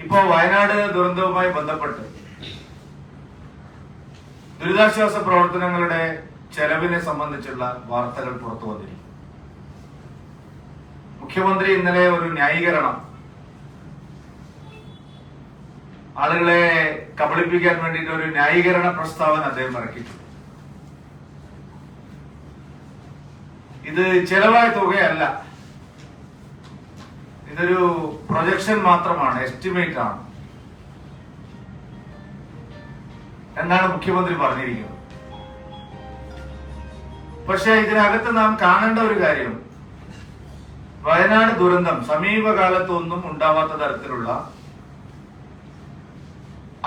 ഇപ്പോ വയനാട് ദുരന്തവുമായി ബന്ധപ്പെട്ട് ദുരിതാശ്വാസ പ്രവർത്തനങ്ങളുടെ ചെലവിനെ സംബന്ധിച്ചുള്ള വാർത്തകൾ പുറത്തു വന്നിരിക്കും. മുഖ്യമന്ത്രി ഇന്നലെ ഒരു ന്യായീകരണം, ആളുകളെ കബളിപ്പിക്കാൻ വേണ്ടിയിട്ട് ഒരു ന്യായീകരണ പ്രസ്താവന അദ്ദേഹം ഇറക്കിയിട്ടുണ്ട്. ഇത് ചെലവായ തുകയല്ല, ഇതൊരു പ്രൊജക്ഷൻ മാത്രമാണ്, എസ്റ്റിമേറ്റ് ആണ് എന്നാണ് മുഖ്യമന്ത്രി പറഞ്ഞിരിക്കുന്നത്. പക്ഷെ ഇതിനകത്ത് നാം കാണേണ്ട ഒരു കാര്യം, വയനാട് ദുരന്തം സമീപകാലത്തൊന്നും ഉണ്ടാവാത്ത തരത്തിലുള്ള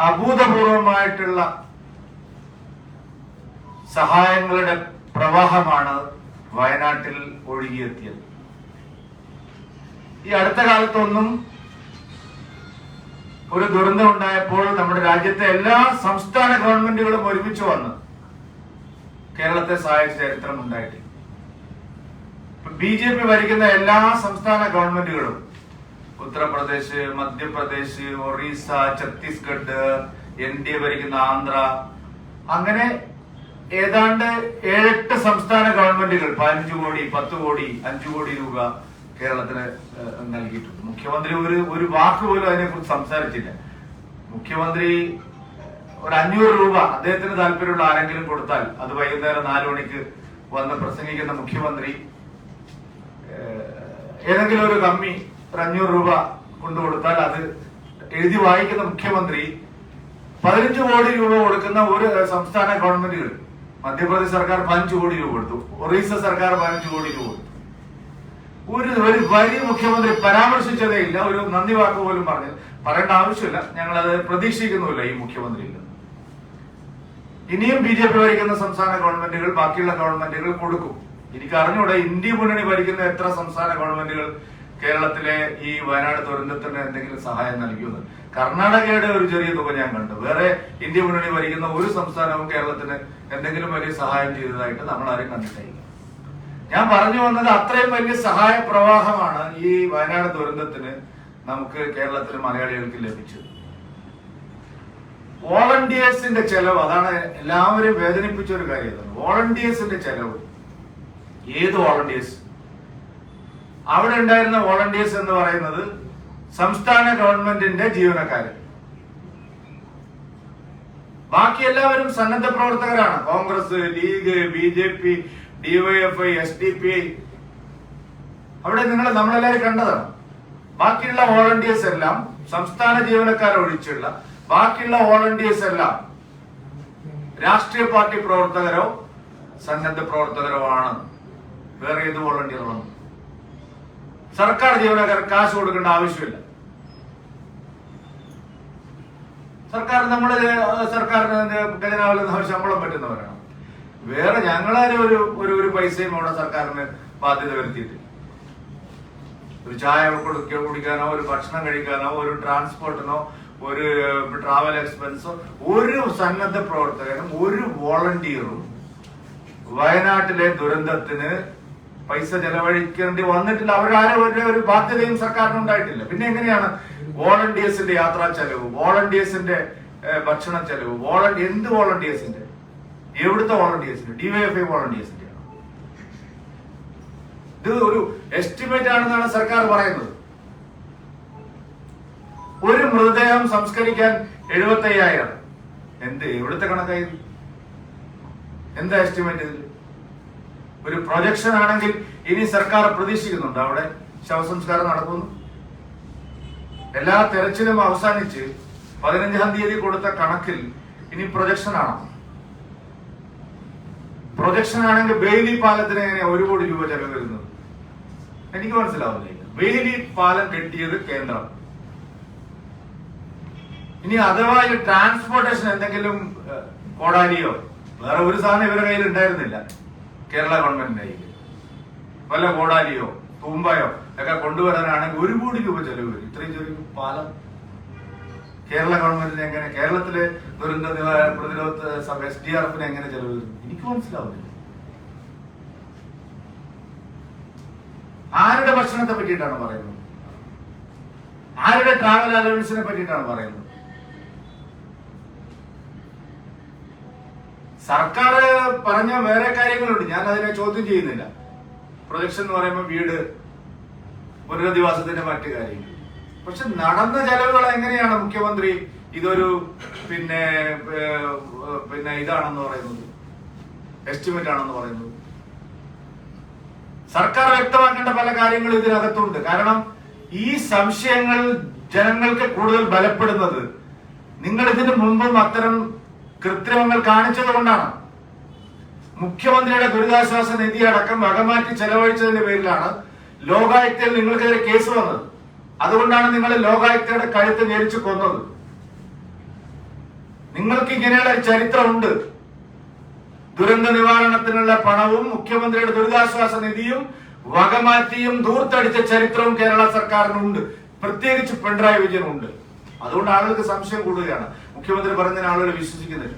അഭൂതപൂർവമായിട്ടുള്ള സഹായങ്ങളുടെ പ്രവാഹമാണ് വയനാട്ടിൽ ഒഴുകിയെത്തിയത്. ഈ അടുത്ത കാലത്തൊന്നും ഒരു ദുരന്തം ഉണ്ടായപ്പോൾ നമ്മുടെ രാജ്യത്തെ എല്ലാ സംസ്ഥാന ഗവൺമെന്റുകളും ഒരുമിച്ച് വന്ന് കേരളത്തെ സഹായിച്ച ചരിത്രം ഉണ്ടായിട്ടില്ല. BJP ഭരിക്കുന്ന എല്ലാ സംസ്ഥാന ഗവൺമെന്റുകളും, ഉത്തർപ്രദേശ്, മധ്യപ്രദേശ്, ഒറീസ, ഛത്തീസ്ഗഡ്, NDA ഭരിക്കുന്ന ആന്ധ്ര, അങ്ങനെ ഏതാണ്ട് 7-8 സംസ്ഥാന ഗവൺമെന്റുകൾ 15 കോടി, 10 കോടി, 5 കോടി രൂപ കേരളത്തിന് നൽകിയിട്ടുണ്ട്. മുഖ്യമന്ത്രി ഒരു വാക്ക് പോലും അതിനെക്കുറിച്ച് സംസാരിച്ചില്ല. മുഖ്യമന്ത്രി ഒരു 500 രൂപ അദ്ദേഹത്തിന് താല്പര്യമുള്ള ആരെങ്കിലും കൊടുത്താൽ അത് വൈകുന്നേരം 4 മണിക്ക് വന്ന് പ്രസംഗിക്കുന്ന മുഖ്യമന്ത്രി, ഏതെങ്കിലും ഒരു കമ്മി ഒരു 500 രൂപ കൊണ്ടുകൊടുത്താൽ അത് എഴുതി വായിക്കുന്ന മുഖ്യമന്ത്രി 15 കോടി രൂപ കൊടുക്കുന്ന ഒരു സംസ്ഥാന ഗവൺമെന്റുകൾ, മധ്യപ്രദേശ് സർക്കാർ 15 കോടി രൂപ കൊടുത്തു, ഒറീസ സർക്കാർ 15 കോടി രൂപ കൊടുത്തു. ഒരു വരി മുഖ്യമന്ത്രി പരാമർശിച്ചതേ ഇല്ല, ഒരു നന്ദി വാക്ക് പോലും പറയേണ്ട ആവശ്യമില്ല. ഞങ്ങളത് പ്രതീക്ഷിക്കുന്നുമില്ല ഈ മുഖ്യമന്ത്രിയിൽ. ഇനിയും BJP ഭരിക്കുന്ന സംസ്ഥാന ഗവൺമെന്റുകൾ ബാക്കിയുള്ള ഗവൺമെന്റുകൾ കൊടുക്കും. എനിക്ക് അറിഞ്ഞൂടെ ഇന്ത്യ മുന്നണി ഭരിക്കുന്ന എത്ര സംസ്ഥാന ഗവൺമെന്റുകൾ കേരളത്തിലെ ഈ വയനാട് ദുരന്തത്തിന് എന്തെങ്കിലും സഹായം നൽകിയത്. കർണാടകയുടെ ഒരു ചെറിയ തുക ഞാൻ കണ്ടു. വേറെ ഇന്ത്യ മുന്നണി ഭരിക്കുന്ന ഒരു സംസ്ഥാനവും കേരളത്തിന് എന്തെങ്കിലും വലിയ സഹായം ചെയ്തതായിട്ട് നമ്മൾ ആരും കണ്ടിട്ടില്ല. ഞാൻ പറഞ്ഞു വന്നത് അത്രയും വലിയ സഹായ പ്രവാഹമാണ് ഈ വയനാട് ദുരന്തത്തിന് നമുക്ക് കേരളത്തിലെ മലയാളികൾക്ക് ലഭിച്ചത്. വോളണ്ടിയേഴ്സിന്റെ ചെലവ്, അതാണ് എല്ലാവരും വേദനിപ്പിച്ച ഒരു കാര്യം. വോളണ്ടിയേഴ്സിന്റെ ചെലവ്, ഏത് വോളണ്ടിയേഴ്സ്? അവിടെ ഉണ്ടായിരുന്ന വോളണ്ടിയേഴ്സ് എന്ന് പറയുന്നത് സംസ്ഥാന ഗവൺമെന്റിന്റെ ജീവനക്കാര്. ബാക്കി എല്ലാവരും സന്നദ്ധ പ്രവർത്തകരാണ്. Congress, league, BJP, DYFI, SDPI. അവിടെ നമ്മളെല്ലാവരും കണ്ടതാണ്. ബാക്കിയുള്ള വോളണ്ടിയേഴ്സ് എല്ലാം സംസ്ഥാന ജീവനക്കാർ ഒഴിച്ചുള്ള ബാക്കിയുള്ള വോളണ്ടിയേഴ്സ് എല്ലാം രാഷ്ട്രീയ പാർട്ടി പ്രവർത്തകരോ സന്നദ്ധ പ്രവർത്തകരോ ആണ്. വേറെ ഏത് വോളണ്ടിയറാണ്? സർക്കാർ ജീവനക്കാർ കാശ് കൊടുക്കേണ്ട ആവശ്യമില്ല. സർക്കാരിന് ഖജനാവിൽ ശമ്പളം പറ്റുന്നവരാണ്. വേറെ ഞങ്ങളാരും ഒരു പൈസയും അവിടെ സർക്കാരിന് ബാധ്യത വരുത്തിയിട്ടില്ല. ഒരു ചായ കുടിക്കാനോ, ഒരു ഭക്ഷണം കഴിക്കാനോ, ഒരു ട്രാൻസ്പോർട്ടിനോ, ഒരു ട്രാവൽ എക്സ്പെൻസോ ഒരു സന്നദ്ധ പ്രവർത്തകനും ഒരു വോളണ്ടിയറും വയനാട്ടിലെ ദുരന്തത്തിന് പൈസ ചെലവഴിക്കേണ്ടി വന്നിട്ടില്ല. അവരാരും ഒരു ബാധ്യതയും സർക്കാരിന് ഉണ്ടായിട്ടില്ല. പിന്നെ എങ്ങനെയാണ് വോളണ്ടിയേഴ്സിന്റെ യാത്രാ ചെലവ്, വോളണ്ടിയേഴ്സിന്റെ ഭക്ഷണ ചെലവ്, എന്ത് വോളണ്ടിയേഴ്സിന്റെ? എവിടുത്തെ വോളണ്ടിയേഴ്സിന്റെ? DYFI വോളണ്ടിയേഴ്സിന്റെ? ഇത് ഒരു എസ്റ്റിമേറ്റ് ആണെന്നാണ് സർക്കാർ പറയുന്നത്. ഒരു മൃതദേഹം സംസ്കരിക്കാൻ 75,000. എവിടുത്തെ കണക്കായി? എന്താ എസ്റ്റിമേറ്റ് ഇതിൽ? ഒരു പ്രൊജക്ഷൻ ആണെങ്കിൽ ഇനി സർക്കാർ പ്രതീക്ഷിക്കുന്നുണ്ട് അവിടെ ശവസംസ്കാരം നടക്കുന്നു. എല്ലാ തെരച്ചിലും അവസാനിച്ച് 15-ാം തീയതി കൊടുത്ത കണക്കിൽ ഇനി പ്രൊജക്ഷൻ ആണോ? പ്രൊജക്ഷൻ ആണെങ്കിൽ ബെയിലി പാലത്തിന് എങ്ങനെ 1 കോടി രൂപ ചെലവ് വരുന്നത്? എനിക്ക് മനസ്സിലാവുന്നില്ല. ബെയിലി പാലം കെട്ടിയത് കേന്ദ്രം. ഇനി അഥവാ ഈ ട്രാൻസ്പോർട്ടേഷൻ എന്തെങ്കിലും കോടാലിയോ വേറെ ഒരു സാധനം ഇവരുടെ കയ്യിൽ ഉണ്ടായിരുന്നില്ല, കേരള ഗവൺമെന്റിന്റെ കയ്യിൽ വല്ല കോടാലിയോ തൂമ്പയോ ഒക്കെ കൊണ്ടുവരാനാണെങ്കിൽ 1 കോടി രൂപ ചെലവ് വരും. ഇത്രയും ചെറിയ പാലം കേരള ഗവൺമെന്റിന് എങ്ങനെ, കേരളത്തിലെ ദുരന്ത പ്രതിരോധ SDRFന് എങ്ങനെ ചെലവ് വരും? എനിക്ക് മനസ്സിലാവുന്നില്ല. ആരുടെ ഭക്ഷണത്തെ പറ്റിയിട്ടാണ് പറയുന്നത്? ആരുടെ ട്രാവൽ അലവൻസിനെ പറ്റിയിട്ടാണ് പറയുന്നത്? സർക്കാർ പറഞ്ഞ വേറെ കാര്യങ്ങളുണ്ട്, ഞാൻ അതിനെ ചോദ്യം ചെയ്യുന്നില്ല. പ്രൊജക്ഷൻ എന്ന് പറയുമ്പോൾ വീട്, പുനരധിവാസത്തിന്റെ മറ്റു കാര്യങ്ങൾ. പക്ഷെ നടന്ന ചെലവുകൾ എങ്ങനെയാണ് മുഖ്യമന്ത്രി ഇതൊരു പിന്നെ ഇതാണെന്ന് പറയുന്നത്, എസ്റ്റിമേറ്റ് ആണെന്ന് പറയുന്നത്? സർക്കാർ വ്യക്തമാക്കേണ്ട പല കാര്യങ്ങളും ഇതിനകത്തുണ്ട്. കാരണം ഈ സംശയങ്ങൾ ജനങ്ങൾക്ക് കൂടുതൽ ബലപ്പെടുന്നത് നിങ്ങൾ ഇതിനു മുമ്പും അത്തരം കൃത്രിമങ്ങൾ കാണിച്ചത് കൊണ്ടാണ്. മുഖ്യമന്ത്രിയുടെ ദുരിതാശ്വാസ നിധി അടക്കം വകമാറ്റി ചെലവഴിച്ചതിന്റെ പേരിലാണ് ലോകായുക്തയിൽ നിങ്ങൾക്കെതിരെ കേസ് വന്നത്. അതുകൊണ്ടാണ് നിങ്ങൾ ലോകായുക്തയുടെ കഴുത്ത് ഞെരിച്ചു കൊന്നത്. നിങ്ങൾക്ക് ഇങ്ങനെയുള്ള ഒരു ചരിത്രമുണ്ട്. ദുരന്ത നിവാരണത്തിനുള്ള പണവും മുഖ്യമന്ത്രിയുടെ ദുരിതാശ്വാസ നിധിയും വകമാറ്റിയും ധൂർത്തടിച്ച ചരിത്രവും കേരള സർക്കാരിനുണ്ട്, പ്രത്യേകിച്ച് പിണറായി വിജയനുണ്ട്. അതുകൊണ്ട് ആളുകൾക്ക് സംശയം കൂടുകയാണ്. മുഖ്യമന്ത്രി പറഞ്ഞതിന് ആളുകൾ വിശ്വസിക്കുന്നില്ല.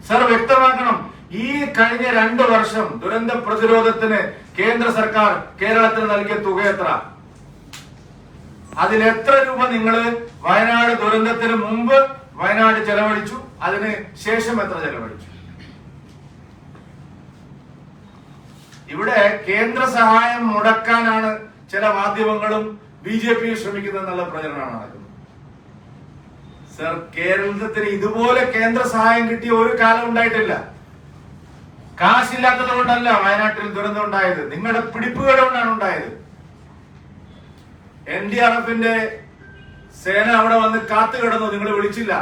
സർ, വ്യക്തമാക്കണം, ഈ കഴിഞ്ഞ 2 വർഷം ദുരന്ത പ്രതിരോധത്തിന് കേന്ദ്ര സർക്കാർ കേരളത്തിന് നൽകിയ തുക എത്ര? അതിലെത്ര രൂപ നിങ്ങൾ വയനാട് ദുരന്തത്തിന് മുമ്പ് വയനാട് ചെലവഴിച്ചു? അതിന് ശേഷം എത്ര ചെലവഴിച്ചു? ഇവിടെ കേന്ദ്ര സഹായം മുടക്കാനാണ് ചില മാധ്യമങ്ങളും BJP ശ്രമിക്കുന്നതെന്നുള്ള പ്രചരണമാണ് നടക്കുന്നത്. സർ, കേരളത്തിന് ഇതുപോലെ കേന്ദ്ര സഹായം കിട്ടിയ ഒരു കാലം ഉണ്ടായിട്ടില്ല. കാശില്ലാത്തത് കൊണ്ടല്ല വയനാട്ടിൽ ദുരന്തം ഉണ്ടായത്, നിങ്ങളുടെ പിടിപ്പുകേട് കൊണ്ടാണ് ഉണ്ടായത്. NDRFന്റെ സേന അവിടെ വന്ന് കാത്തു കിടന്നു, നിങ്ങൾ വിളിച്ചില്ല.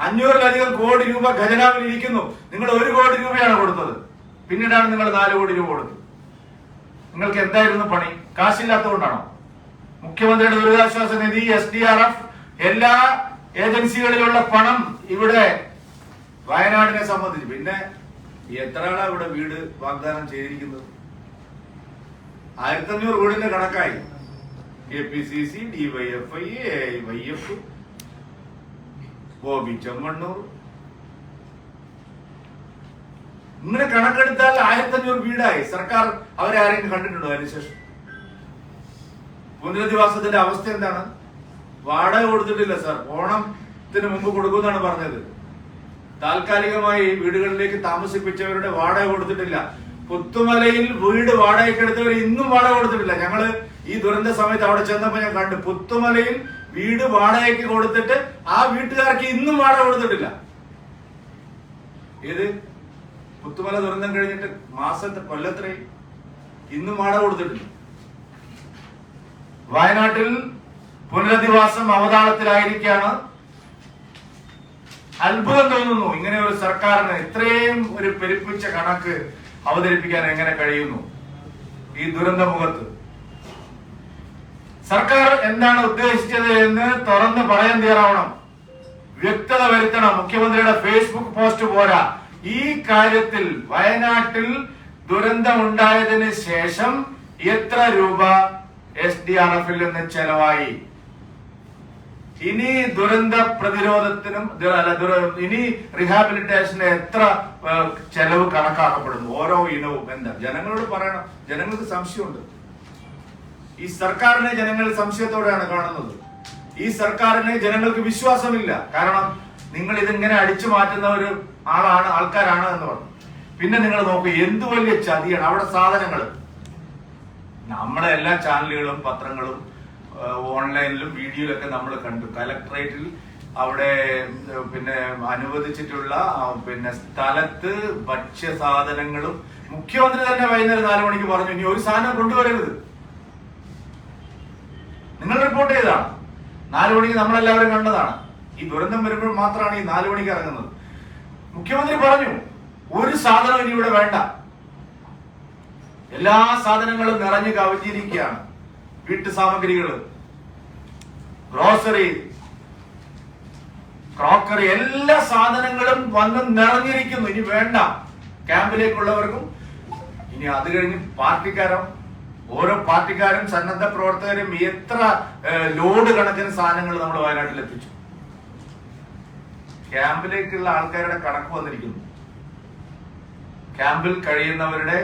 500-ലധികം കോടി രൂപ ഖജനാവിൽ ഇരിക്കുന്നു, നിങ്ങൾ 1 കോടി രൂപയാണ് കൊടുത്തത്. പിന്നീടാണ് നിങ്ങൾ 4 കോടി രൂപ കൊടുത്തത്. നിങ്ങൾക്ക് എന്തായിരുന്നു പണി? കാശില്ലാത്തതുകൊണ്ടാണോ? മുഖ്യമന്ത്രിയുടെ ദുരിതാശ്വാസ നിധി, SDRF, എല്ലാ ഏജൻസികളിലുള്ള പണം ഇവിടെ വയനാടിനെ സംബന്ധിച്ച്. പിന്നെ എത്രയാണ് ഇവിടെ വീട് വാഗ്ദാനം ചെയ്തിരിക്കുന്നത്? 1500 വീടിന്റെ കണക്കായി. APCC, DYFI, AIYF, Bobby Chemmanur, ഇങ്ങനെ കണക്കെടുത്താൽ 1500 വീടായി. സർക്കാർ അവരെ ആരെങ്കിലും കണ്ടിട്ടുണ്ടോ അതിനുശേഷം? പുനരധിവാസത്തിന്റെ അവസ്ഥ എന്താണ്? വാടക കൊടുത്തിട്ടില്ല സർ. ഓണത്തിന് മുമ്പ് കൊടുക്കുമെന്നാണ് പറഞ്ഞത്. താൽക്കാലികമായി വീടുകളിലേക്ക് താമസിപ്പിച്ചവരുടെ വാടക കൊടുത്തിട്ടില്ല. പുത്തുമലയിൽ വീട് വാടകയ്ക്ക് എടുത്തവർ ഇന്നും വാടക കൊടുത്തിട്ടില്ല. ഞങ്ങള് ഈ ദുരന്ത സമയത്ത് അവിടെ ചെന്നപ്പോ ഞാൻ കണ്ടു, പുത്തുമലയിൽ വീട് വാടകയ്ക്ക് കൊടുത്തിട്ട് ആ വീട്ടുകാർക്ക് ഇന്നും വാടക കൊടുത്തിട്ടില്ല. ഏത് പുത്തുമല ദുരന്തം കഴിഞ്ഞിട്ട് കൊല്ലത്രയും ഇന്നും വാടക കൊടുത്തിട്ടില്ല. വയനാട്ടിൽ പുനരധിവാസം അവതാളത്തിലായിരിക്കാണ്. അത്ഭുതം തോന്നുന്നു, ഇങ്ങനെ ഒരു സർക്കാരിന് ഇത്രയും ഒരു പെരുപ്പിച്ച കണക്ക് അവതരിപ്പിക്കാൻ എങ്ങനെ കഴിയുന്നു? ഈ ദുരന്ത മുഖത്ത് സർക്കാർ എന്താണ് ഉദ്ദേശിച്ചത് എന്ന് തുറന്ന് പറയാൻ തയ്യാറാവണം, വ്യക്തത വരുത്തണം. മുഖ്യമന്ത്രിയുടെ ഫേസ്ബുക്ക് പോസ്റ്റ് പോരാ. ഈ കാര്യത്തിൽ വയനാട്ടിൽ ദുരന്തമുണ്ടായതിന് ശേഷം എത്ര രൂപ SDRFൽ നിന്ന് ചെലവായി? ഇനി ദുരന്ത പ്രതിരോധത്തിനും ഇനി റിഹാബിലിറ്റേഷന് എത്ര ചെലവ് കണക്കാക്കപ്പെടുന്നു? ഓരോ ഇനവും എന്താ ജനങ്ങളോട് പറയണം. ജനങ്ങൾക്ക് സംശയമുണ്ട്. ഈ സർക്കാരിനെ ജനങ്ങൾ സംശയത്തോടെയാണ് കാണുന്നത്. ഈ സർക്കാരിനെ ജനങ്ങൾക്ക് വിശ്വാസമില്ല. കാരണം നിങ്ങൾ ഇതിങ്ങനെ അടിച്ചു മാറ്റുന്ന ഒരു ആൾക്കാരാണ് എന്ന് പറഞ്ഞു. പിന്നെ നിങ്ങൾ നോക്കൂ, എന്ത് വലിയ ചതിയാണ്. അവിടെ സാധനങ്ങൾ നമ്മളെ എല്ലാ ചാനലുകളും പത്രങ്ങളും ഓൺലൈനിലും വീഡിയോയിലൊക്കെ നമ്മൾ കണ്ടു. കലക്ടറേറ്റിൽ അവിടെ പിന്നെ അനുവദിച്ചിട്ടുള്ള സ്ഥലത്ത് ഭക്ഷ്യ സാധനങ്ങളും മുഖ്യമന്ത്രി തന്നെ വൈകുന്നേരം 4 മണിക്ക് പറഞ്ഞു, ഇനി ഒരു സാധനം കൊണ്ടുവരരുത്. നിങ്ങൾ റിപ്പോർട്ട് ചെയ്തതാണ്. 4 മണിക്ക് നമ്മളെല്ലാവരും കണ്ടതാണ്. ഈ ദുരന്തം വരുമ്പോൾ മാത്രമാണ് ഈ 4 മണിക്ക് ഇറങ്ങുന്നത്. മുഖ്യമന്ത്രി പറഞ്ഞു, ഒരു സാധനം ഇനി ഇവിടെ വേണ്ട. എല്ലാ സാധനങ്ങളും നിറഞ്ഞു കവിഞ്ഞിരിക്കുകയാണ്. വീട്ടു സാമഗ്രികൾ, ഗ്രോസറി, ക്രോക്കറി, എല്ലാ സാധനങ്ങളും വന്ന് നിറഞ്ഞിരിക്കുന്നു. ഇനി വേണ്ട ക്യാമ്പിലേക്കുള്ളവർക്കും. ഇനി അത് കഴിഞ്ഞ് ഓരോ പാർട്ടിക്കാരും സന്നദ്ധ പ്രവർത്തകരും എത്ര ലോഡ് കണക്കിന് സാധനങ്ങൾ നമ്മൾ വയനാട്ടിൽ എത്തിച്ചു. ക്യാമ്പിലേക്കുള്ള ആൾക്കാരുടെ കണക്ക് വന്നിരിക്കുന്നു. ക്യാമ്പിൽ കഴിയുന്നവരുടെ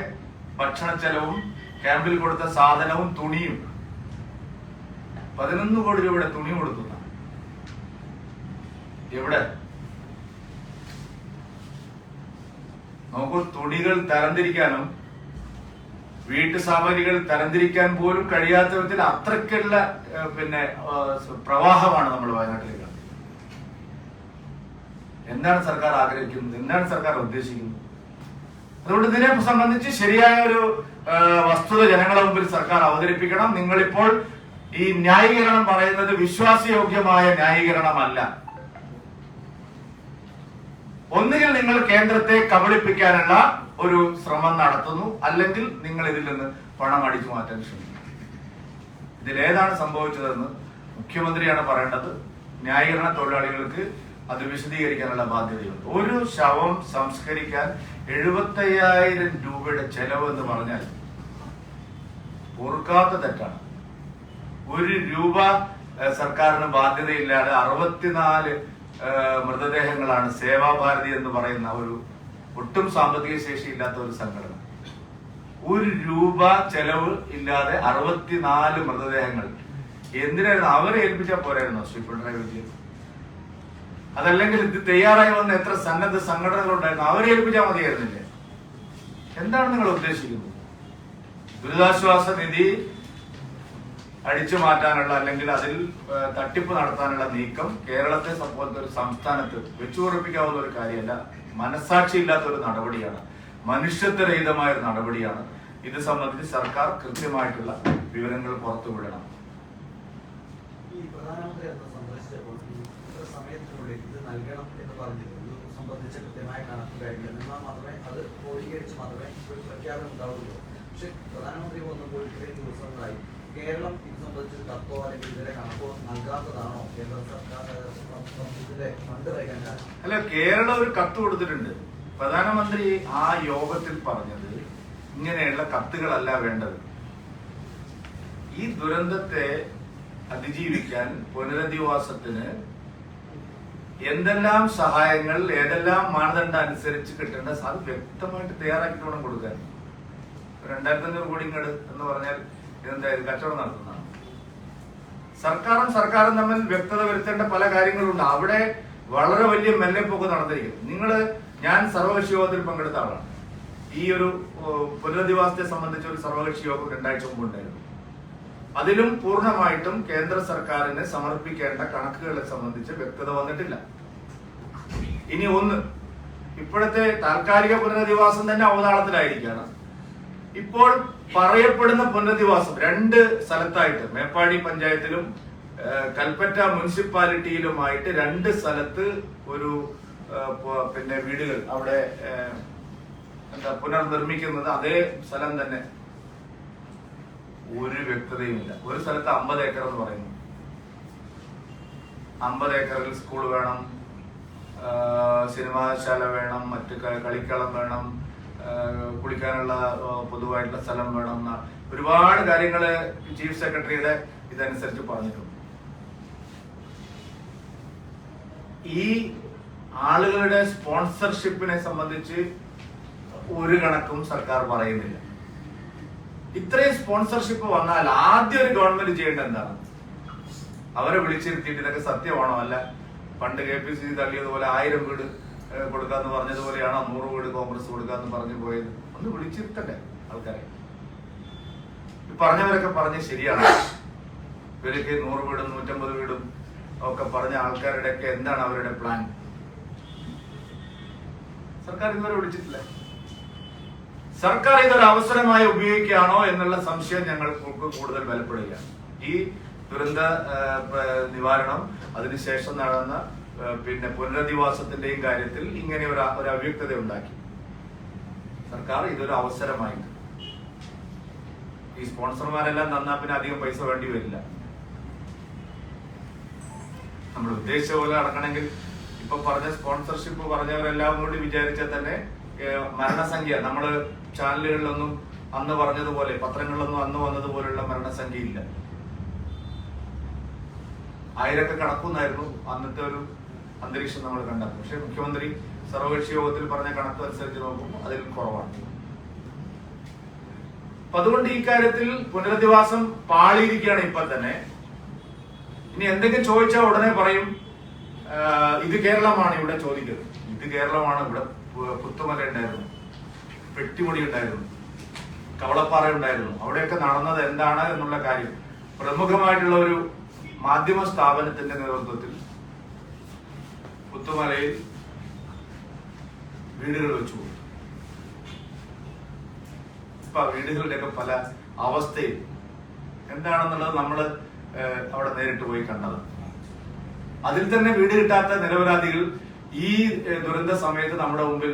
ഭക്ഷണ ചെലവും ക്യാമ്പിൽ കൊടുത്ത സാധനവും തുണിയും 11 കോടി രൂപയുടെ തുണി കൊടുക്കുന്ന എവിടെ നമുക്ക് തുണികൾ തരംതിരിക്കാനും വീട്ടു സാമഗ്രികൾ തരംതിരിക്കാൻ പോലും കഴിയാത്ത വിധത്തിൽ അത്രയ്ക്കുള്ള പ്രവാഹമാണ് നമ്മൾ വയനാട്ടിലേക്ക്. എന്താണ് സർക്കാർ ആഗ്രഹിക്കുന്നത്? എന്താണ് സർക്കാർ ഉദ്ദേശിക്കുന്നത്? അതുകൊണ്ട് ഇതിനെ സംബന്ധിച്ച് ശരിയായ ഒരു വസ്തുത ജനങ്ങളുടെ മുമ്പിൽ സർക്കാർ അവതരിപ്പിക്കണം. നിങ്ങളിപ്പോൾ ഈ ന്യായീകരണം പറയുന്നത് വിശ്വാസയോഗ്യമായ ന്യായീകരണമല്ല. ഒന്നുകിൽ നിങ്ങൾ കേന്ദ്രത്തെ കബളിപ്പിക്കാനുള്ള ഒരു ശ്രമം നടത്തുന്നു, അല്ലെങ്കിൽ നിങ്ങൾ ഇതിൽ നിന്ന് പണം അടിച്ചു മാറ്റാൻ ശ്രമിക്കുന്നു. ഇതിലേതാണ് സംഭവിച്ചതെന്ന് മുഖ്യമന്ത്രിയാണ് പറയേണ്ടത്. ന്യായീകരണ തൊഴിലാളികൾക്ക് അത് വിശദീകരിക്കാനുള്ള ബാധ്യതയുണ്ട്. ഒരു ശവം സംസ്കരിക്കാൻ 75,000 രൂപയുടെ ചെലവ് എന്ന് പറഞ്ഞാൽ പൊറുക്കാത്ത തെറ്റാണ്. 1 രൂപ സർക്കാരിന് ബാധ്യതയില്ലാതെ 64 മൃതദേഹങ്ങളാണ് സേവാഭാരതി എന്ന് പറയുന്ന ഒരു ഒട്ടും സാമ്പത്തിക ശേഷി ഇല്ലാത്ത ഒരു സംഘടന 1 രൂപ ചെലവ് ഇല്ലാതെ 64 മൃതദേഹങ്ങൾ എന്തിനായിരുന്നു അവരെ ഏൽപ്പിച്ചാൽ പോരായിരുന്നോ ശ്രീ പിണറായി വിജയൻ? അതല്ലെങ്കിൽ ഇത് തയ്യാറായി വന്ന എത്ര സന്നദ്ധ സംഘടനകളുണ്ടായിരുന്നു, അവരെ ഏൽപ്പിച്ചാൽ മതിയായിരുന്നില്ലേ? എന്താണ് നിങ്ങൾ ഉദ്ദേശിക്കുന്നത്? ദുരിതാശ്വാസ നിധി അടിച്ചു മാറ്റാനുള്ള അല്ലെങ്കിൽ അതിൽ തട്ടിപ്പ് നടത്താനുള്ള നീക്കം കേരളത്തെ പോലത്തെ ഒരു സംസ്ഥാനത്ത് വെച്ചുറപ്പിക്കാവുന്ന ഒരു കാര്യമല്ല. മനസാക്ഷി ഇല്ലാത്ത ഒരു നടപടിയാണ്, മനുഷ്യത്വരഹിതമായ ഒരു നടപടിയാണ്. ഇത് സംബന്ധിച്ച് സർക്കാർ കൃത്യമായിട്ടുള്ള വിവരങ്ങൾ പുറത്തുവിടണം. ഈ പ്രധാനമന്ത്രി സന്ദർശിച്ചപ്പോൾ സമയത്തിനുള്ളിൽ ഇത് നൽകണം എന്ന് പറഞ്ഞിട്ടുണ്ട്. സംബന്ധിച്ച കൃത്യമായ കണക്ക് കാര്യങ്ങൾ എന്നാൽ മാത്രമേ അത് ക്രോഡീകരിച്ച് മാത്രമേ ഒരു പ്രഖ്യാപനം ഉണ്ടാവുകയുള്ളൂ. പക്ഷെ പ്രധാനമന്ത്രി വന്നപ്പോൾ ഇത്രയും ദിവസങ്ങളായി കേരളം ഇത് സംബന്ധിച്ച് കത്തോ അല്ലെങ്കിൽ ഇതിലെ കണക്കോ നൽകാത്തതാണോ കേന്ദ്ര സർക്കാർ ഇതിലെ ഫണ്ട് വൈകാൻ കാരണം? അല്ല, കേരളം ഒരു കത്ത് കൊടുത്തിട്ടുണ്ട്. പ്രധാനമന്ത്രി ആ യോഗത്തിൽ പറഞ്ഞത് ഇങ്ങനെയുള്ള കത്തുകളല്ല വേണ്ടത്. ഈ ദുരന്തത്തെ അതിജീവിക്കാൻ പുനരധിവാസത്തിന് എന്തെല്ലാം സഹായങ്ങൾ ഏതെല്ലാം മാനദണ്ഡം അനുസരിച്ച് കിട്ടേണ്ട അത് വ്യക്തമായിട്ട് തയ്യാറാക്കിയിട്ട് വേണം കൊടുക്കാൻ. 2,500 കോടി ഇങ്ങട് എന്ന് പറഞ്ഞാൽ ഇതെന്തായാലും കച്ചവടം നടത്തുന്നതാണ്. സർക്കാരും തമ്മിൽ വ്യക്തത വരുത്തേണ്ട പല കാര്യങ്ങളുണ്ട്. അവിടെ വളരെ വലിയ മെല്ലെപ്പോക്ക് നടന്നിരിക്കുന്നു. ഞാൻ സർവകക്ഷി യോഗത്തിൽ പങ്കെടുത്ത ആളാണ്. ഈ ഒരു പുനരധിവാസത്തെ സംബന്ധിച്ച ഒരു സർവകക്ഷി യോഗം 2 ആഴ്ച മുമ്പ് ഉണ്ടായിരുന്നു. അതിലും പൂർണ്ണമായിട്ടും കേന്ദ്ര സർക്കാരിന് സമർപ്പിക്കേണ്ട കണക്കുകളെ സംബന്ധിച്ച് വ്യക്തത വന്നിട്ടില്ല. ഇനി ഇപ്പോഴത്തെ താൽക്കാലിക പുനരധിവാസം തന്നെ അവതാളത്തിലായിരിക്കുകയാണ്. ഇപ്പോൾ പറയപ്പെടുന്ന പുനരധിവാസം 2 സ്ഥലത്തായിട്ട് മേപ്പാടി പഞ്ചായത്തിലും കൽപ്പറ്റ മുനിസിപ്പാലിറ്റിയിലുമായിട്ട് 2 സ്ഥലത്ത് ഒരു വീടുകൾ അവിടെ പുനർനിർമ്മിക്കുന്നത് അതേ സ്ഥലം തന്നെ. ഒരു വ്യക്തതയുമില്ല. ഒരു സ്ഥലത്ത് 50 ഏക്കർ എന്ന് പറയുന്നു. 50 ഏക്കറിൽ സ്കൂൾ വേണം, സിനിമാശാല വേണം, മറ്റ് കളിക്കളം വേണം, കുളിക്കാനുള്ള പൊതുവായിട്ടുള്ള സ്ഥലം വേണം. ഒരുപാട് കാര്യങ്ങള് ചീഫ് സെക്രട്ടറിയുടെ ഇതനുസരിച്ച് പറഞ്ഞിട്ടുണ്ട്. ഈ ആളുകളുടെ സ്പോൺസർഷിപ്പിനെ സംബന്ധിച്ച് ഒരു കണക്കും സർക്കാർ പറയുന്നില്ല. ഇത്രയും സ്പോൺസർഷിപ്പ് വന്നാൽ ആദ്യം ഒരു ഗവൺമെന്റ് ചെയ്യേണ്ടത് എന്താണ്? അവരെ വിളിച്ചിരുത്തിയിട്ട് ഇതൊക്കെ സത്യമാണോ? അല്ല പണ്ട് KPCC തള്ളിയതുപോലെ 1000 വീട് കൊടുക്കാന്ന് പറഞ്ഞതുപോലെയാണോ 100 വീട് കോൺഗ്രസ് കൊടുക്കാന്ന് പറഞ്ഞു പോയത്? ഒന്ന് വിളിച്ചിരുത്തണ്ടേ ആൾക്കാരെ? പറഞ്ഞവരൊക്കെ പറഞ്ഞ് ശരിയാണ്. ഇവരൊക്കെ 100 വീടും 150 വീടും ഒക്കെ പറഞ്ഞ ആൾക്കാരുടെ ഒക്കെ എന്താണ് അവരുടെ പ്ലാൻ? സർക്കാർ ഇതുവരെ വിളിച്ചിട്ടില്ല. സർക്കാർ ഇതൊരു അവസരമായി ഉപയോഗിക്കുകയാണോ എന്നുള്ള സംശയം ഞങ്ങൾക്ക് കൂടുതൽ ബലപ്പെടുകയാണ്. ഈ ദുരന്ത നിവാരണം അതിനുശേഷം നടന്ന പുനരധിവാസത്തിന്റെയും കാര്യത്തിൽ ഇങ്ങനെ ഒരു അവ്യക്തത ഉണ്ടാക്കി. സർക്കാർ ഇതൊരു അവസരമായിട്ട് ഈ സ്പോൺസർമാരെല്ലാം നന്നാ പിന്നെ അധികം പൈസ വേണ്ടി വരില്ല. നമ്മൾ ഉദ്ദേശിച്ച പോലെ നടക്കണമെങ്കിൽ ഇപ്പൊ പറഞ്ഞ സ്പോൺസർഷിപ്പ് പറഞ്ഞവരെല്ലാം കൂടി വിചാരിച്ചാൽ തന്നെ മരണസംഖ്യ നമ്മള് ചാനലുകളിലൊന്നും അന്ന് പറഞ്ഞതുപോലെ പത്രങ്ങളിലൊന്നും അന്ന് വന്നതുപോലുള്ള മരണസംഖ്യ ഇല്ല. 1000 കണക്കുന്നായിരുന്നു അന്നത്തെ ഒരു അന്തരീക്ഷം നമ്മൾ കണ്ടത്. പക്ഷെ മുഖ്യമന്ത്രി സർവകക്ഷി യോഗത്തിൽ പറഞ്ഞ കണക്ക് അനുസരിച്ച് നോക്കുമ്പോൾ അതിൽ കുറവാണ്. അപ്പൊ അതുകൊണ്ട് ഈ കാര്യത്തിൽ പുനരധിവാസം പാളിയിരിക്കുകയാണ്. ഇപ്പൊ തന്നെ ഇനി എന്തെങ്കിലും ചോദിച്ചാൽ ഉടനെ പറയും ഇത് കേരളമാണ് ഇവിടെ ചോദിക്കുന്നത്. ഇത് കേരളമാണ്, ഇവിടെ പുത്തുമല ഉണ്ടായിരുന്നു, പെട്ടിമുടി ഉണ്ടായിരുന്നു, കവളപ്പാറ ഉണ്ടായിരുന്നു. അവിടെയൊക്കെ നടന്നത് എന്താണ് എന്നുള്ള കാര്യം പ്രമുഖമായിട്ടുള്ള ഒരു മാധ്യമ സ്ഥാപനത്തിന്റെ നേതൃത്വത്തിൽ പുത്തുമലയിൽ വീടുകൾ വെച്ചു കൊടുത്തു. ഇപ്പൊ വീടുകളുടെയൊക്കെ പല അവസ്ഥയും എന്താണെന്നുള്ളത് നമ്മൾ അവിടെ നേരിട്ട് പോയി കണ്ടത്. അതിൽ തന്നെ വീട് കിട്ടാത്ത നിരപരാധികൾ ഈ ദുരന്ത സമയത്ത് നമ്മുടെ മുമ്പിൽ,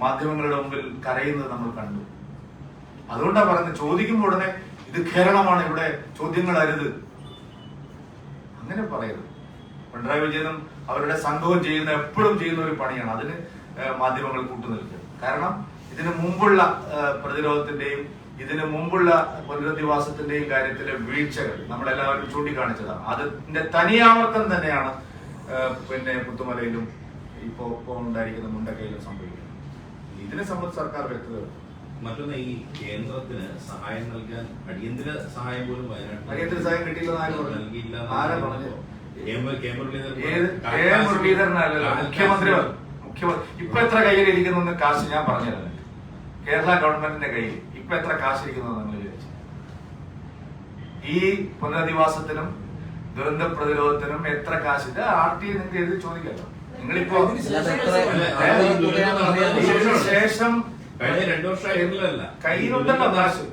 മാധ്യമങ്ങളുടെ മുമ്പിൽ കരയുന്നത് നമ്മൾ കണ്ടു. അതുകൊണ്ടാണ് പറയുന്നത്, ചോദിക്കുമ്പോൾ ഉടനെ ഇത് കേരളമാണ്, ഇവിടെ ചോദ്യങ്ങൾ അരുത്, അങ്ങനെ പറയരുത്. പിണറായി വിജയനും അവരുടെ സംഘവും എപ്പോഴും ചെയ്യുന്ന ഒരു പണിയാണ്. അതിന് മാധ്യമങ്ങൾ കൂട്ടുനിൽക്കുക. കാരണം ഇതിനു മുമ്പുള്ള പ്രതിരോധത്തിന്റെയും ഇതിനു മുമ്പുള്ള പുനരധിവാസത്തിന്റെയും കാര്യത്തിലെ വീഴ്ചകൾ നമ്മളെല്ലാവരും ചൂണ്ടിക്കാണിച്ചതാണ്. അതിന്റെ തനിയാവർത്തനം തന്നെയാണ് പിന്നെ പുത്തുമലയിലും ഇപ്പോ ഉണ്ടായിരിക്കുന്ന മുണ്ടക്കയിലും സംഭവിക്കുന്നത്. ഇതിനെ സംബന്ധിച്ച് സർക്കാർ വ്യക്തത. മറ്റൊന്ന്, ഈ കേന്ദ്രത്തിന് സഹായം നൽകാൻ അടിയന്തര സഹായം പോലും അടിയന്തര സഹായം കിട്ടിയില്ലെന്ന് നൽകിയില്ല. മുരളീധരനല്ല, മുഖ്യമന്ത്രി. ഇപ്പൊ എത്ര കയ്യിലിരിക്കുന്നു കാശ് ഞാൻ പറഞ്ഞിരുന്നു. കേരള ഗവൺമെന്റിന്റെ കയ്യിൽ ഇപ്പൊ എത്ര കാശ് ഇരിക്കുന്നു നിങ്ങൾ വിചാരിച്ചു? ഈ പുനരധിവാസത്തിനും ദുരന്ത പ്രതിരോധത്തിനും എത്ര കാശ്? ഇത് RT നിങ്ങൾക്ക് എഴുതി ചോദിക്കാമല്ലോ. നിങ്ങളിപ്പോ ശേഷം കയ്യിലുണ്ടല്ലോ കാശ്.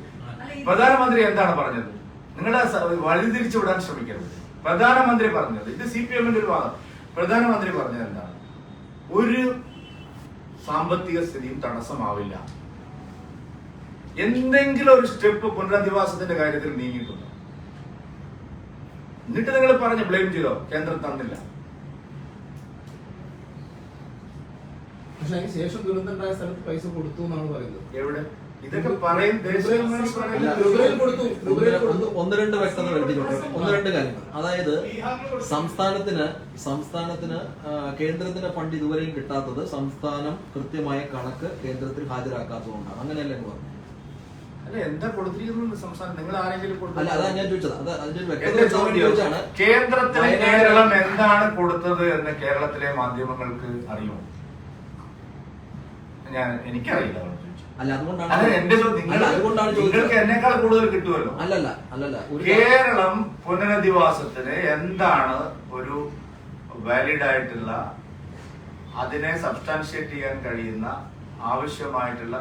പ്രധാനമന്ത്രി എന്താണ് പറഞ്ഞത്? നിങ്ങളെ വഴിതിരിച്ചു വിടാൻ ശ്രമിക്കരുത്. പ്രധാനമന്ത്രി പറഞ്ഞത്, ഇത് CPM-ന്റെ ഒരു വാദം. പ്രധാനമന്ത്രി പറഞ്ഞത് എന്താണ്? ഒരു സാമ്പത്തിക സ്ഥിതിയും തടസ്സമാവില്ല. എന്തെങ്കിലും ഒരു സ്റ്റെപ്പ് പുനരധിവാസത്തിന്റെ കാര്യത്തിൽ നീങ്ങിയിട്ടുണ്ട്. എന്നിട്ട് നിങ്ങൾ പറഞ്ഞ് ബ്ലെയിം ചെയ്തോ കേന്ദ്രം തന്നില്ല. പക്ഷെ അതിന് ശേഷം ദുരന്തമുണ്ടായ സ്ഥലത്ത് പൈസ കൊടുത്തു എന്നാണ് പറയുന്നത്. എവിടെ? ഇതൊക്കെ പറയും. ഒന്ന് രണ്ട് വ്യക്തത വരുത്തിയിട്ടുണ്ട്. ഒന്ന് രണ്ട് കാര്യങ്ങൾ. അതായത് സംസ്ഥാനത്തിന് കേന്ദ്രത്തിന്റെ ഫണ്ട് ഇതുവരെയും കിട്ടാത്തത് സംസ്ഥാനം കൃത്യമായ കണക്ക് കേന്ദ്രത്തിൽ ഹാജരാക്കാത്തതുകൊണ്ടാണ്. അങ്ങനെയല്ലേ പറഞ്ഞു? അല്ല, എന്താ കൊടുത്തിരിക്കുന്നത് സംസ്ഥാനം? നിങ്ങൾ ആരെങ്കിലും അല്ല, അതാ ഞാൻ ചോദിച്ചത്. കേന്ദ്രത്തിന് കേരളം എന്താണ് കൊടുത്തത് എന്ന് കേരളത്തിലെ മാധ്യമങ്ങൾക്ക് അറിയുമോ? എനിക്കറിയില്ല. അല്ല, അതുകൊണ്ടാണ് എന്റെ ചോദ്യം. നിങ്ങൾക്ക് എന്നെക്കാൾ കൂടുതൽ കിട്ടുമല്ലോ. അല്ലല്ല. കേരളം പുനരധിവാസത്തിന് എന്താണ് ഒരു വാലിഡ് ആയിട്ടുള്ള, അതിനെ സബ്സ്റ്റാൻഷിയേറ്റ് ചെയ്യാൻ കഴിയുന്ന ആവശ്യമായിട്ടുള്ള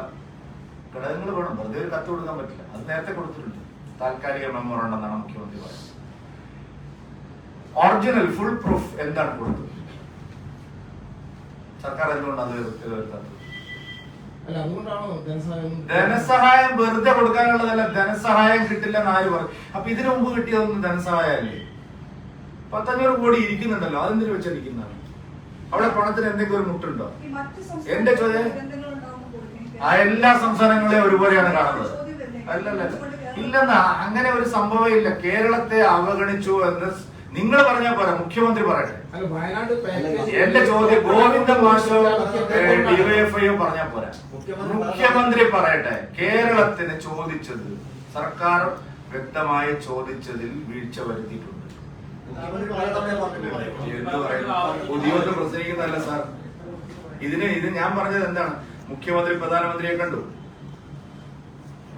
ഘടകങ്ങൾ വേണം. വെറുതെ ഒരു കത്ത് കൊടുക്കാൻ പറ്റില്ല. അത് നേരത്തെ കൊടുത്തിട്ടുണ്ട്. താൽക്കാലിക മെമ്മോറണ്ടം എന്നാണ് മുഖ്യമന്ത്രി പറയുന്നത്. ഒറിജിനൽ ഫുൾ പ്രൂഫ് എന്താണ് കൊടുത്തത്? സർക്കാർ എന്തുകൊണ്ട് അത് വരുത്താത്തത്? ധനസഹായം വെറുതെ കൊടുക്കാനുള്ളതല്ല. ധനസഹായം കിട്ടില്ലെന്ന് ആര് പറയും? അപ്പൊ ഇതിനു മുമ്പ് കിട്ടിയതൊന്നും ധനസഹായമല്ലേ? 500 കോടി ഇരിക്കുന്നുണ്ടല്ലോ, അതെന്തിനു വെച്ചിരിക്കുന്നതാണ്? അവിടെ പണത്തിന് എന്തെങ്കിലും ഒരു മുട്ടുണ്ടോ? എന്റെ ചോദ്യം, എല്ലാ സംസ്ഥാനങ്ങളെയും ഒരുപോലെയാണ് കാണുന്നത്. അല്ലല്ല, ഇല്ലെന്നാ, അങ്ങനെ ഒരു സംഭവം ഇല്ല. കേരളത്തെ അവഗണിച്ചു എന്ന് നിങ്ങൾ പറഞ്ഞാൽ പോരാ, മുഖ്യമന്ത്രി പറയട്ടെ. എന്റെ ചോദ്യം ഗോവിന്ദ മാഷോ ഡിവൈഎഫ്ഐയോ പറഞ്ഞാൽ പോരാ, മുഖ്യമന്ത്രി പറയട്ടെ. കേരളത്തിന് ചോദിച്ചത് സർക്കാർ വ്യക്തമായി ചോദിച്ചതിൽ വീഴ്ച വരുത്തിയിട്ടുണ്ട്. എന്ത് പറയുന്നു? പുതിയൊന്നും പ്രസംഗിക്കുന്നതല്ല സാർ. ഇത് ഞാൻ പറഞ്ഞത് എന്താണ്? മുഖ്യമന്ത്രി പ്രധാനമന്ത്രിയെ കണ്ടു.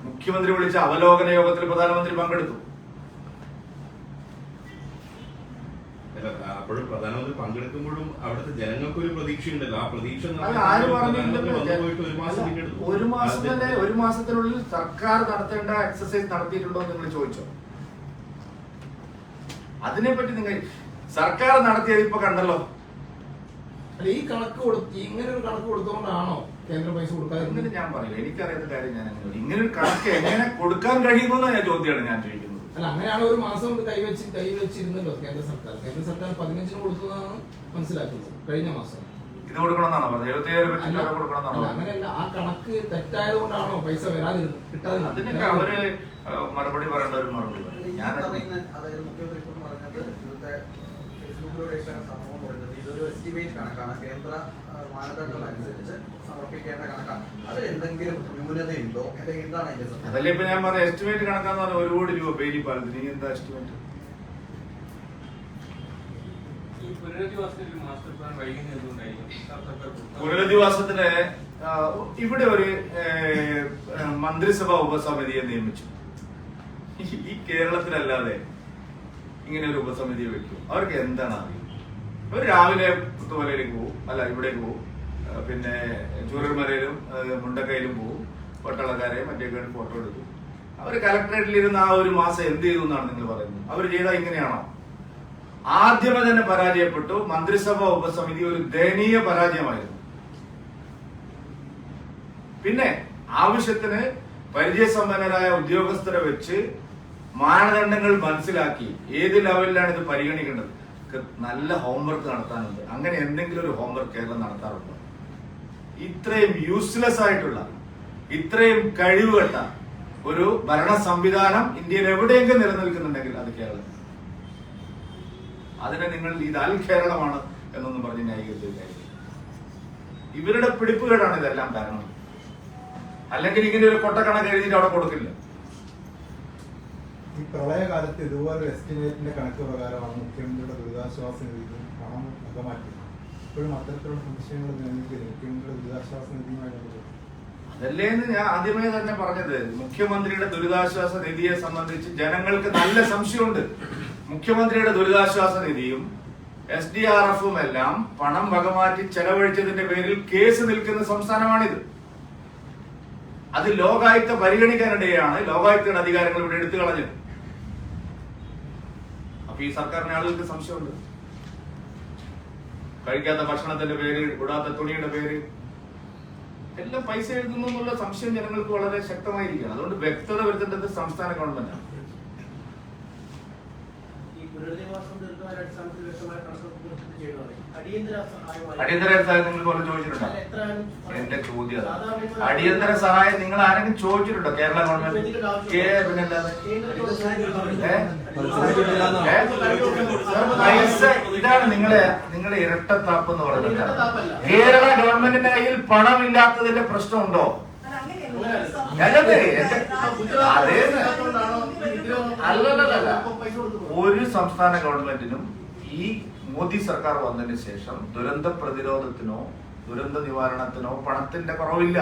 മുഖ്യമന്ത്രി വിളിച്ച അവലോകന യോഗത്തിൽ പ്രധാനമന്ത്രി പങ്കെടുത്തു. അപ്പോഴും പ്രധാനമന്ത്രി പങ്കെടുക്കുമ്പോഴും അവിടുത്തെ ജനങ്ങൾക്ക് ഒരു പ്രതീക്ഷയുണ്ടല്ലോ. ആ പ്രതീക്ഷ ഒരു മാസത്തിനുള്ളിൽ സർക്കാർ നടത്തേണ്ട എക്സസൈസ് നടത്തിയിട്ടുണ്ടോ എന്ന് നിങ്ങൾ ചോദിച്ചോ? അതിനെപ്പറ്റി നിങ്ങൾ സർക്കാർ നടത്തിയത് ഇപ്പൊ കണ്ടല്ലോ. ഈ കണക്ക് ഇങ്ങനെ ഒരു കണക്ക് കൊടുത്തുകൊണ്ടാണോ കേന്ദ്ര പൈസ കൊടുക്കാതെ? ഇങ്ങനെ ഞാൻ പറയില്ല, എനിക്കറിയാത്ത കാര്യം ഞാൻ ഇങ്ങനെ ഒരു കണക്ക് എങ്ങനെ കൊടുക്കാൻ കഴിയുമെന്ന ചോദ്യമാണ് ഞാൻ ചോദിക്കുന്നത്. അല്ല, അങ്ങനെയാണ് ഒരു മാസം കൈവച്ചിരുന്നല്ലോ കേന്ദ്ര സർക്കാർ. കേന്ദ്ര സർക്കാർ 15 കൊടുത്തതാണ് മനസ്സിലാക്കുന്നത് കഴിഞ്ഞ മാസം. ഇത് കൊടുക്കണമെന്നാണോ പറഞ്ഞത്? 77,000 കൊടുക്കണമെന്നാണോ? അങ്ങനെയല്ല, ആ കണക്ക് തെറ്റായത് കൊണ്ടാണോ പൈസ കിട്ടാതിരുന്നത്? അതിനൊക്കെ അവര് മറുപടി പറയേണ്ട ഒരു മറുപടി പറയും. ഞാൻ അതായത് മുഖ്യമന്ത്രി പറഞ്ഞത് ഇവിടുത്തെ ഫേസ്ബുക്കിലൂടെ സംഭവം പറയുന്നത് ഇതൊരു എസ്റ്റിമേറ്റ് കണക്കാണ്, കേന്ദ്ര മാനദണ്ഡം അനുസരിച്ച് സമർപ്പിക്കേണ്ട കണക്കാണ്. അത് എന്തെങ്കിലും ന്യൂനതയുണ്ടോ അല്ലെങ്കിൽ എന്താണ് അതിന്റെ സത്യം? അതല്ലേ ഇപ്പൊ ഞാൻ പറഞ്ഞ എസ്റ്റിമേറ്റ് കണക്കാന്ന് പറഞ്ഞാൽ 1 കോടി രൂപ പേരി പാലത്തിന്. എന്താ എസ്റ്റിമേറ്റ്? പുനരധിവാസത്തിന് ഇവിടെ ഒരു മന്ത്രിസഭാ ഉപസമിതിയെ നിയമിച്ചു. ഈ കേരളത്തിലല്ലാതെ ഇങ്ങനെ ഒരു ഉപസമിതിയെ വെക്കും. അവർക്ക് എന്താണ് അറിയും? അവർ രാവിലെ പുത്തുമലയിലേക്ക് പോകും, അല്ല ഇവിടേക്ക് പോകും, പിന്നെ ചൂരൽമലയിലും മുണ്ടക്കയിലും പോകും, പട്ടാളക്കാരെ മറ്റേ ഫോട്ടോ എടുക്കും. അവർ കലക്ടറേറ്റിലിരുന്ന് ആ ഒരു മാസം എന്ത് ചെയ്തു എന്നാണ് നിങ്ങൾ പറയുന്നത്? അവർ ചെയ്താൽ ഇങ്ങനെയാണോ? ആദ്യമേ തന്നെ പരാജയപ്പെട്ടു. മന്ത്രിസഭാ ഉപസമിതി ഒരു ദയനീയ പരാജയമായിരുന്നു. പിന്നെ ആവശ്യത്തിന് പരിചയസമ്പന്നരായ ഉദ്യോഗസ്ഥരെ വെച്ച് മാനദണ്ഡങ്ങൾ മനസ്സിലാക്കി ഏത് ലെവലിലാണ് ഇത് പരിഗണിക്കേണ്ടത് നല്ല ഹോംവർക്ക് നടത്താനുണ്ട്. അങ്ങനെ എന്തെങ്കിലും ഒരു ഹോംവർക്ക് കേരളം നടത്താറുണ്ടോ? ഇത്രയും യൂസ്ലെസ് ആയിട്ടുള്ള, ഇത്രയും കഴിവുകെട്ട ഒരു ഭരണ സംവിധാനം ഇന്ത്യയിൽ എവിടെയെങ്കിലും നിലനിൽക്കുന്നുണ്ടെങ്കിൽ അത് കേരളം. അതിനെ നിങ്ങൾ ഇത് അൽ കേരളമാണ് എന്നൊന്നും പറഞ്ഞ് ന്യായീകരിച്ച കാര്യം. ഇവരുടെ പിടിപ്പുകേടാണ് ഇതെല്ലാം കാരണം. അല്ലെങ്കിൽ ഇങ്ങനെ ഒരു കൊട്ടക്കണക്ക് എഴുതിയിട്ട് അവിടെ കൊടുക്കില്ല. ഈ പ്രളയകാലത്ത് ഇതുപോലെ എസ്റ്റിമേറ്റിന്റെ കണക്ക് പ്രകാരമാണ് മുഖ്യമന്ത്രിയുടെ ദുരിതാശ്വാസ നിധിയിൽ പണം വകമാറ്റിയത്. ഇപ്പോഴും അത്തരത്തിലുള്ള സംശയങ്ങൾ നിലനിൽക്കുന്നു. മുഖ്യമന്ത്രിയുടെ ദുരിതാശ്വാസ നിധിയുമായി അതല്ലേ എന്ന് ഞാൻ ആദ്യമേ തന്നെ പറഞ്ഞത്. മുഖ്യമന്ത്രിയുടെ ദുരിതാശ്വാസ നിധിയെ സംബന്ധിച്ച് ജനങ്ങൾക്ക് നല്ല സംശയമുണ്ട്. മുഖ്യമന്ത്രിയുടെ ദുരിതാശ്വാസ നിധിയും SDRF-ഉം എല്ലാം പണം വകമാറ്റി ചെലവഴിച്ചതിന്റെ പേരിൽ കേസ് നിൽക്കുന്ന സംസ്ഥാനമാണിത്. അത് ലോകായുക്ത പരിഗണിക്കാനിടെയാണ് ലോകായുക്തയുടെ അധികാരങ്ങൾ ഇവിടെ എടുത്തു കളഞ്ഞത്. അപ്പൊ ഈ സർക്കാരിന് ആളുകൾക്ക് സംശയമുണ്ട്. കഴിക്കാത്ത ഭക്ഷണത്തിന്റെ പേര്, ഇടാത്ത തുണിയുടെ പേര് എല്ലാം പൈസ എഴുതുന്നു എന്നുള്ള സംശയം ജനങ്ങൾക്ക് വളരെ ശക്തമായിരിക്കുകയാണ്. അതുകൊണ്ട് വ്യക്തത വരുത്തേണ്ടത് സംസ്ഥാന ഗവൺമെന്റാണ്. അടിയന്തര സഹായം നിങ്ങൾ പോലെ ചോദിച്ചിട്ടുണ്ടോ? എന്റെ ചോദ്യം അതാണ്. അടിയന്തര സഹായം നിങ്ങൾ ആരെങ്കിലും ചോദിച്ചിട്ടുണ്ടോ? കേരള ഗവൺമെന്റ് പിന്നല്ലാതെ പൈസ ഇതാണ് നിങ്ങളെ ഇരട്ടത്താപ്പ് എന്ന് പറയുന്നത്. കേരള ഗവൺമെന്റിന്റെ കയ്യിൽ പണമില്ലാത്തതിന്റെ പ്രശ്നമുണ്ടോ? അല്ലല്ല, ഒരു സംസ്ഥാന ഗവൺമെന്റിനും ഈ മോദി സർക്കാർ വന്നതിന് ശേഷം ദുരന്ത പ്രതിരോധത്തിനോ ദുരന്ത നിവാരണത്തിനോ പണത്തിന്റെ കുറവില്ല.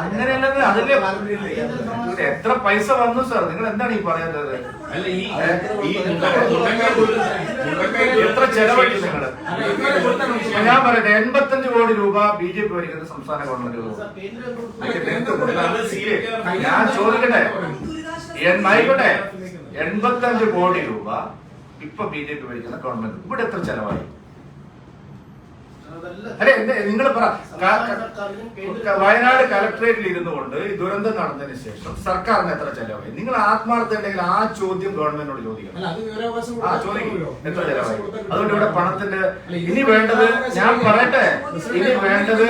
അങ്ങനെയല്ലേ? അതിലെ എത്ര പൈസ വന്നു സാർ? നിങ്ങൾ എന്താണ് ഈ പറയുന്നത്? എത്ര ചെലവഴിച്ചു നിങ്ങള്? ഞാൻ പറയട്ടെ, 85 കോടി രൂപ BJP ഭരിക്കുന്ന സംസ്ഥാന ഗവൺമെന്റ്. ഞാൻ ചോദിക്കട്ടെ, ആയിക്കോട്ടെ, 85 കോടി രൂപ ഇപ്പൊ BJP ഭരിക്കുന്ന ഗവൺമെന്റ്. ഇവിടെ എത്ര ചെലവായി? അല്ലെ നിങ്ങൾ പറ. വയനാട് കലക്ടറേറ്റിൽ ഇരുന്നു കൊണ്ട് ഈ ദുരന്തം നടന്നതിന് ശേഷം സർക്കാരിന് എത്ര ചെലവായി? നിങ്ങൾ ആത്മാർത്ഥ ഉണ്ടെങ്കിൽ ആ ചോദ്യം ഗവൺമെന്റിനോട് ചോദിക്കണം. എത്ര ചെലവായി? അതുകൊണ്ട് ഇവിടെ പണത്തിന്റെ ഇനി വേണ്ടത്, ഞാൻ പറയട്ടെ, ഇനി വേണ്ടത്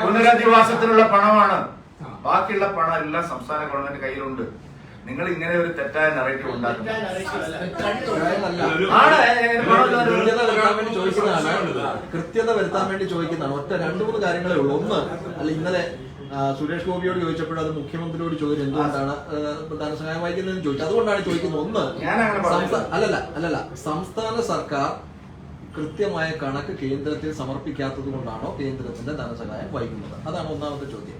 പുനരധിവാസത്തിനുള്ള പണമാണ്. ബാക്കിയുള്ള പണം എല്ലാം സംസ്ഥാന ഗവൺമെന്റ് കയ്യിലുണ്ട്. നിങ്ങൾ ഇങ്ങനെ ഒരു തെറ്റായ നറേറ്റീവ് ഉണ്ടാക്കുന്നു. കൃത്യത വരുത്താൻ വേണ്ടി ചോദിക്കുന്നതാണ്. ഒറ്റ 2-3 കാര്യങ്ങളേ ഉള്ളൂ. ഒന്ന്, അല്ല ഇന്നലെ സുരേഷ് ഗോപിയോട് ചോദിച്ചപ്പോഴും അത് മുഖ്യമന്ത്രിയോട് ചോദിച്ചു എന്തുകൊണ്ടാണ് ധനസഹായം വായിക്കുന്നതെന്ന് ചോദിച്ചു. അതുകൊണ്ടാണ് ചോദിക്കുന്നത്. ഒന്ന്, അല്ലല്ല സംസ്ഥാന സർക്കാർ കൃത്യമായ കണക്ക് കേന്ദ്രത്തിൽ സമർപ്പിക്കാത്തത് കൊണ്ടാണോ കേന്ദ്രത്തിന്റെ ധനസഹായം വൈകുന്നത്? അതാണ് ഒന്നാമത്തെ ചോദ്യം.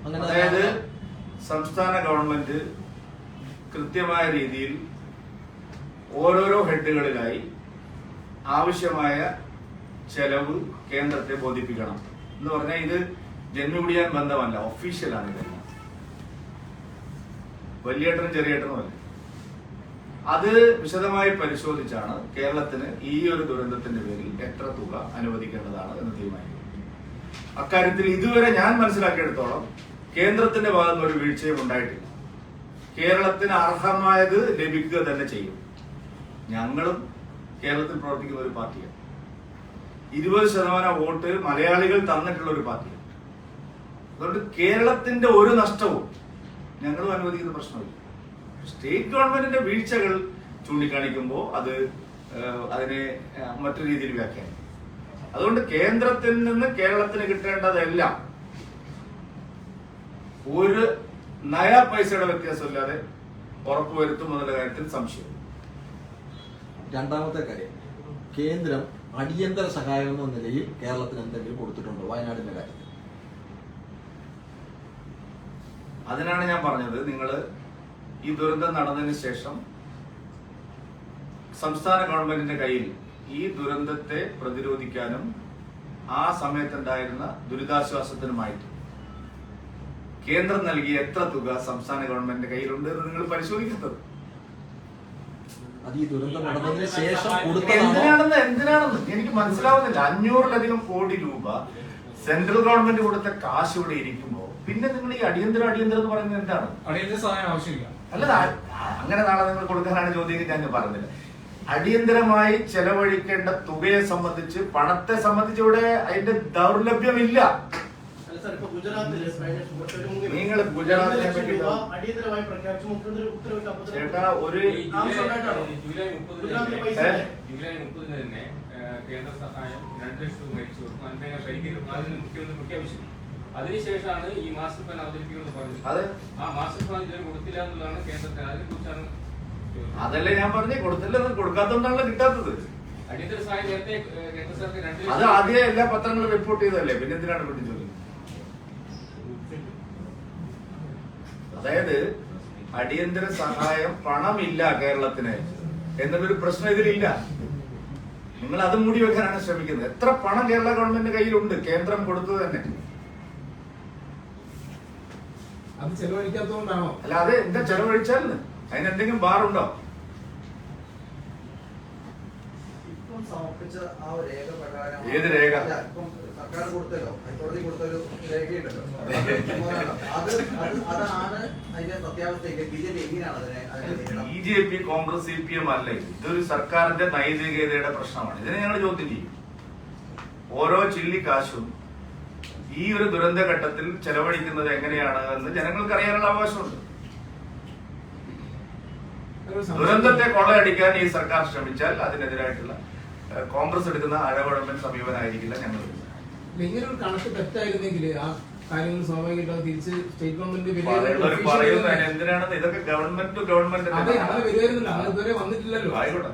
അങ്ങനെ അതായത് സംസ്ഥാന ഗവൺമെന്റ് കൃത്യമായ രീതിയിൽ ഓരോരോ ഹെഡുകളിലായി ആവശ്യമായ ചെലവ് കേന്ദ്രത്തെ ബോധിപ്പിക്കണം എന്ന് പറഞ്ഞാൽ ഇത് ജന്മികുടിയാൻ ബന്ധമല്ല, ഒഫീഷ്യലാണ്. ഇതെല്ലാം വലിയേട്ടനും ചെറിയേട്ടനുമല്ല. അത് വിശദമായി പരിശോധിച്ചാണ് കേരളത്തിന് ഈ ഒരു ദുരന്തത്തിന്റെ പേരിൽ എത്ര തുക അനുവദിക്കേണ്ടതാണ് എന്ന് തീരുമാനിക്കുന്നത്. അക്കാര്യത്തിൽ ഇതുവരെ ഞാൻ മനസ്സിലാക്കിയെടുത്തോളം കേന്ദ്രത്തിന്റെ ഭാഗത്ത് ഒരു വീഴ്ചയും ഉണ്ടായിട്ടില്ല. കേരളത്തിന് അർഹമായത് ലഭിക്കുക തന്നെ ചെയ്യും. ഞങ്ങളും കേരളത്തിൽ പ്രവർത്തിക്കുന്ന ഒരു പാർട്ടിയാണ്. 20% വോട്ട് മലയാളികൾ തന്നിട്ടുള്ള ഒരു പാർട്ടിയാണ്. അതുകൊണ്ട് കേരളത്തിന്റെ ഒരു നഷ്ടവും ഞങ്ങളും അനുവദിക്കുന്ന പ്രശ്നമില്ല. സ്റ്റേറ്റ് ഗവൺമെന്റിന്റെ വീഴ്ചകൾ ചൂണ്ടിക്കാണിക്കുമ്പോൾ അതിനെ മറ്റു രീതിയിൽ വ്യാഖ്യാനിക്കും. അതുകൊണ്ട് കേന്ദ്രത്തിൽ നിന്ന് കേരളത്തിന് കിട്ടേണ്ടതെല്ലാം ഒരു നയാ പൈസയുടെ വ്യത്യാസമില്ലാതെ ഉറപ്പുവരുത്തുമെന്നുള്ള കാര്യത്തിൽ സംശയം. രണ്ടാമത്തെ കാര്യം, കേന്ദ്രം അടിയന്തര സഹായം എന്ന നിലയിൽ കേരളത്തിന് എന്തെങ്കിലും കൊടുത്തിട്ടുണ്ടോ വയനാടിന്റെ കാര്യത്തിൽ? അതിനാണ് ഞാൻ പറഞ്ഞത്, നിങ്ങൾ ഈ ദുരന്തം നടന്നതിന് ശേഷം സംസ്ഥാന ഗവൺമെന്റിന്റെ കയ്യിൽ ഈ ദുരന്തത്തെ പ്രതിരോധിക്കാനും ആ സമയത്തുണ്ടായിരുന്ന ദുരിതാശ്വാസത്തിനുമായിട്ട് കേന്ദ്രം നൽകിയ എത്ര തുക സംസ്ഥാന ഗവൺമെന്റിന്റെ കയ്യിലുണ്ട് എന്ന് നിങ്ങൾ പരിശോധിക്കുന്നത്. അത് ഈ ദുരന്തം നടന്നതിന് ശേഷം കൊടുത്തതാണോ? എന്തിനാണെന്ന് എനിക്ക് മനസ്സിലാവുന്നില്ല. 500-ലധികം കോടി രൂപ സെൻട്രൽ ഗവൺമെന്റ് കൊടുത്ത കാശ് ഇവിടെ ഇരിക്കുമ്പോ പിന്നെ നിങ്ങൾ ഈ അടിയന്തരം എന്ന് പറയുന്നത് എന്താണ്? അടിയന്തര സഹായം ആവശ്യമില്ല. അല്ല, അങ്ങനെ നാളെ നിങ്ങൾ കൊടുക്കാനാണ് ചോദ്യം. ഞാൻ പറഞ്ഞില്ല. അടിയന്തരമായി ചെലവഴിക്കേണ്ട തുകയെ സംബന്ധിച്ച്, പണത്തെ സംബന്ധിച്ച് ഇവിടെ അതിന്റെ ദൗർലഭ്യമില്ല. നിങ്ങൾ ഗുജറാത്തിനെ പറ്റി അടിയന്തരമായി പ്രഖ്യാപിച്ചു മുഖ്യമന്ത്രി ഉത്തരവിട്ട ചേട്ടാ, ഒരു ജൂലൈ 30 തന്നെ കേന്ദ്ര സഹായം 2 ലക്ഷം രൂപ മേടിച്ചു കൊടുക്കും. അതിന് മുഖ്യമന്ത്രി പ്രഖ്യാപിച്ചു. അതിനുശേഷമാണ് ഈ മാസ്റ്റർ പ്ലാൻ അവതരിപ്പിക്കുന്നത് പറഞ്ഞത്. ആ മാസ്റ്റർ പ്ലാൻ ഇതുവരെ കൊടുത്തില്ല എന്നുള്ളതാണ് കേന്ദ്രത്തിന്. അതിനെ കുറിച്ചാണ് അതല്ലേ ഞാൻ പറഞ്ഞേ, കൊടുക്കാത്തോണ്ടാണല്ലോ കിട്ടാത്തത്. അടിയന്തര സഹായം നേരത്തെ കേന്ദ്ര സർക്കാർ 2 അത് ലക്ഷം ആദ്യം എല്ലാ പത്രങ്ങളും റിപ്പോർട്ട് ചെയ്തതല്ലേ, പിന്നെ എന്തിനാണ് വേണ്ടി ചോദിക്കുന്നത്? അതായത് അടിയന്തര സഹായം പണമില്ല കേരളത്തിന് എന്നൊരു പ്രശ്നം ഇതിലില്ല. നിങ്ങൾ അത് മൂടി വെക്കാനാണ് ശ്രമിക്കുന്നത്. എത്ര പണം കേരള ഗവൺമെന്റ് കയ്യിലുണ്ട്, കേന്ദ്രം കൊടുത്തത് തന്നെ. അത് ചെലവഴിക്കാത്തതുകൊണ്ടാണോ? അല്ല, അത് എന്താ ചെലവഴിച്ചാൽ അതിനെന്തെങ്കിലും ബാറുണ്ടോ? ഇപ്പം സമർപ്പിച്ച ആ ഒരു രേഖ പ്രകാരം ഏത് രേഖ? അല്ല, ഇപ്പം സർക്കാർ കൊടുത്തല്ലോ, ഹൈക്കോടതി കൊടുത്തൊരു രേഖയുണ്ടല്ലോ. അതാണ് അതിന്റെ സത്യാവസ്ഥ. ബിജെപി എങ്ങനെയാണ് അതിനെ BJP, കോൺഗ്രസ്, CPM അല്ല. ഇതൊരു സർക്കാരിന്റെ നൈതികതയുടെ പ്രശ്നമാണ്. ഇതിനെ ഞങ്ങൾ ചോദ്യം ചെയ്യും. ഓരോ ചില്ലിക്കാശും ഈ ഒരു ദുരന്ത ഘട്ടത്തിൽ ചെലവഴിക്കുന്നത് എങ്ങനെയാണ് എന്ന് ജനങ്ങൾക്ക് അറിയാനുള്ള അവകാശമുണ്ട്. ദുരന്തത്തെ കൊള്ളയടിക്കാൻ ഈ സർക്കാർ ശ്രമിച്ചാൽ അതിനെതിരായിട്ടുള്ള കോൺഗ്രസ് എടുക്കുന്ന അഴകുഴമ്പൻ സമീപനമായിരിക്കില്ല ഞങ്ങൾ. ഇങ്ങനെ ഒരു കണക്ക് തെറ്റായിരുന്നെങ്കിൽ ആ കാര്യങ്ങൾ സ്വാഭാവികമായിട്ടും തിരിച്ച് സ്റ്റേറ്റ് ഗവൺമെന്റ് പറയുന്നത് എന്തിനാണെന്ന്. ഇതൊക്കെ ഗവൺമെന്റ് ടു ഗവൺമെന്റ് അതെ, അങ്ങനെ വരുമായിരുന്നില്ല. അങ്ങനെ ഇതുവരെ വന്നിട്ടില്ലല്ലോ. ആയിക്കോട്ടെ.